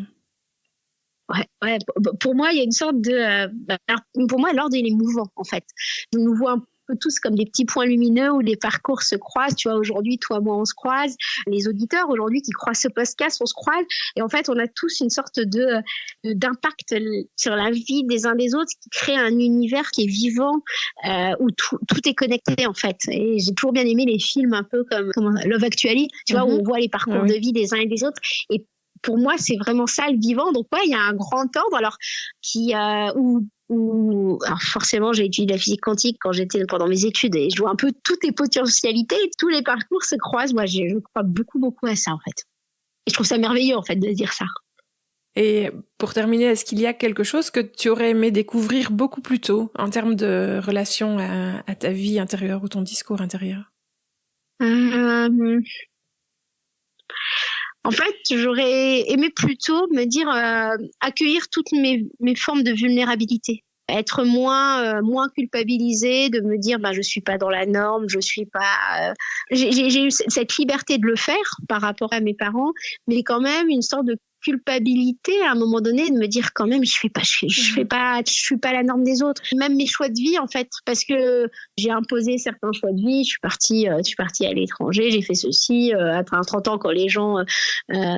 Ouais. Pour moi, il y a une sorte de... alors, pour moi, l'ordre, il est mouvant, en fait. Je nous vois un peu tous comme des petits points lumineux où les parcours se croisent. Tu vois, aujourd'hui, toi, moi, on se croise. Les auditeurs, aujourd'hui, qui croisent ce podcast, on se croise. Et en fait, on a tous une sorte d'impact sur la vie des uns des autres qui crée un univers qui est vivant, où tout est connecté, en fait. Et j'ai toujours bien aimé les films un peu comme Love Actually, tu vois, où on voit les parcours de vie des uns et des autres. Et pour moi, c'est vraiment ça le vivant. Donc, ouais, il y a un grand ordre, alors alors forcément, j'ai étudié la physique quantique pendant mes études et je vois un peu toutes les potentialités, tous les parcours se croisent. Moi, je crois beaucoup, beaucoup à ça, en fait. Et je trouve ça merveilleux, en fait, de dire ça. Et pour terminer, est-ce qu'il y a quelque chose que tu aurais aimé découvrir beaucoup plus tôt en termes de relation à ta vie intérieure ou ton discours intérieur ? En fait, j'aurais aimé plutôt me dire accueillir toutes mes formes de vulnérabilité, être moins culpabilisée, de me dire je suis pas dans la norme, je suis pas. J'ai eu cette liberté de le faire par rapport à mes parents, mais quand même une sorte de culpabilité à un moment donné de me dire quand même je suis pas la norme des autres, même mes choix de vie en fait, parce que j'ai imposé certains choix de vie. Je suis partie à l'étranger, j'ai fait ceci après 30 ans quand les gens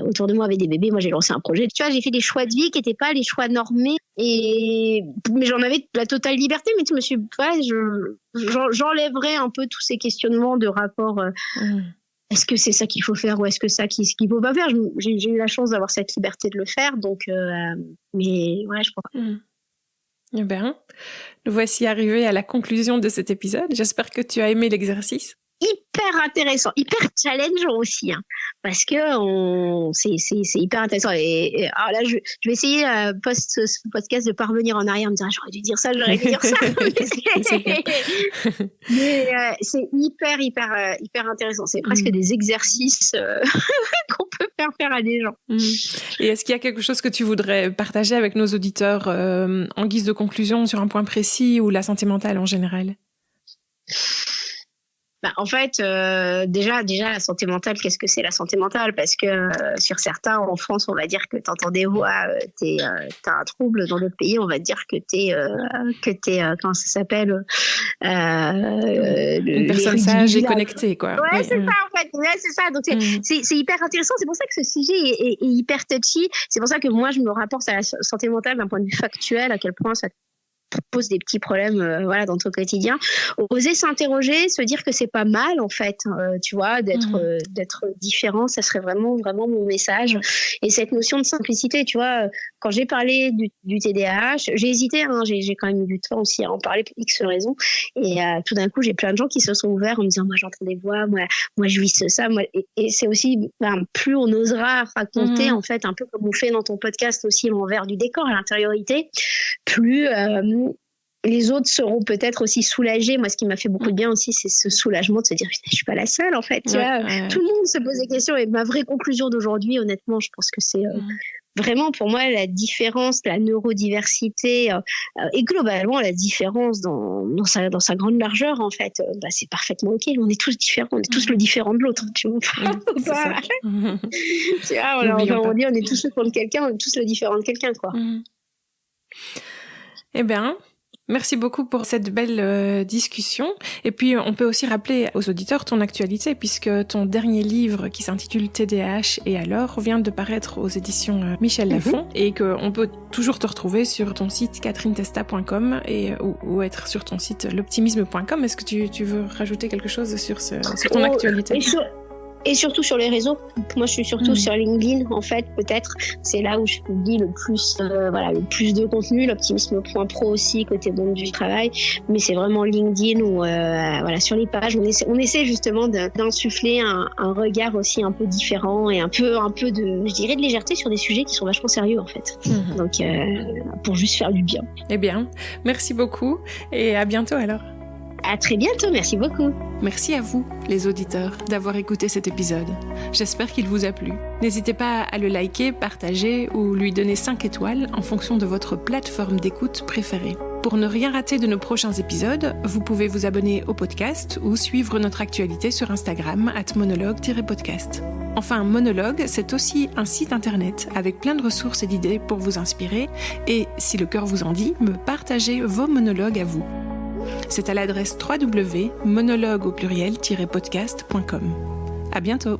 autour de moi avaient des bébés, moi j'ai lancé un projet, tu vois, j'ai fait des choix de vie qui n'étaient pas les choix normés, mais j'en avais la totale liberté, mais je me suis j'enlèverais un peu tous ces questionnements de rapport est-ce que c'est ça qu'il faut faire ou est-ce que ça qu'il faut pas faire. J'ai eu la chance d'avoir cette liberté de le faire, donc mais ouais, je crois. Eh bien, nous voici arrivés à la conclusion de cet épisode. J'espère que tu as aimé l'exercice. Hyper intéressant, hyper challengeant aussi, parce que c'est hyper intéressant. Et alors là, je vais essayer post ce podcast de pas revenir en arrière, me dire j'aurais dû dire ça. Mais c'est hyper intéressant. C'est presque des exercices qu'on peut faire à des gens. Et est-ce qu'il y a quelque chose que tu voudrais partager avec nos auditeurs en guise de conclusion sur un point précis ou la santé mentale en général ? En fait, déjà, la santé mentale, qu'est-ce que c'est la santé mentale ? Parce que sur certains, en France, on va dire que t'entends des voix, t'as un trouble. Dans d'autres pays, on va dire que t'es comment ça s'appelle une personne sage et connectée, quoi. Ouais, c'est ça, en fait. Ouais, c'est ça. Donc, c'est hyper intéressant. C'est pour ça que ce sujet est hyper touchy. C'est pour ça que moi, je me rapporte à la santé mentale d'un point de vue factuel, à quel point ça pose des petits problèmes dans ton quotidien. Oser s'interroger, se dire que c'est pas mal en fait, tu vois, d'être différent, ça serait vraiment mon message. Et cette notion de simplicité, tu vois, quand j'ai parlé du TDAH, j'ai hésité, j'ai quand même eu du temps aussi à en parler pour X raisons, et tout d'un coup j'ai plein de gens qui se sont ouverts en me disant moi j'entends des voix, moi je vis ça, et c'est aussi plus on osera raconter en fait, un peu comme on fait dans ton podcast aussi, l'envers du décor, à l'intériorité, plus les autres seront peut-être aussi soulagés. Moi, ce qui m'a fait beaucoup de bien aussi, c'est ce soulagement de se dire je suis pas la seule en fait. Tout le monde se pose des questions, et ma vraie conclusion d'aujourd'hui, honnêtement, je pense que c'est vraiment pour moi la différence, la neurodiversité et globalement la différence dans sa grande largeur en fait. C'est parfaitement ok. On est tous différents, on est tous le différent de l'autre. Tu vois, tu vois, on dit on est tous le contre quelqu'un, on est tous le différent de quelqu'un, quoi. Eh bien, merci beaucoup pour cette belle discussion. Et puis, on peut aussi rappeler aux auditeurs ton actualité, puisque ton dernier livre, qui s'intitule TDAH et alors, vient de paraître aux éditions Michel Lafon, et qu'on peut toujours te retrouver sur ton site catherinetesta.com ou être sur ton site l'optimisme.com. Est-ce que tu veux rajouter quelque chose sur ton actualité ? Et surtout sur les réseaux. Moi, je suis surtout sur LinkedIn, en fait, peut-être. C'est là où je publie le plus de contenu. L'optimisme.pro aussi, côté monde du travail. Mais c'est vraiment LinkedIn où, sur les pages, on essaie justement d'insuffler un regard aussi un peu différent et un peu de, je dirais, de légèreté sur des sujets qui sont vachement sérieux, en fait. Donc, pour juste faire du bien. Eh bien, merci beaucoup et à bientôt alors. À très bientôt, merci beaucoup. Merci à vous, les auditeurs, d'avoir écouté cet épisode. J'espère qu'il vous a plu. N'hésitez pas à le liker, partager ou lui donner 5 étoiles en fonction de votre plateforme d'écoute préférée. Pour ne rien rater de nos prochains épisodes, vous pouvez vous abonner au podcast ou suivre notre actualité sur Instagram @monologue-podcast. Enfin, Monologue, c'est aussi un site internet avec plein de ressources et d'idées pour vous inspirer et, si le cœur vous en dit, me partager vos monologues à vous. C'est à l'adresse www.monologue-podcast.com. À bientôt.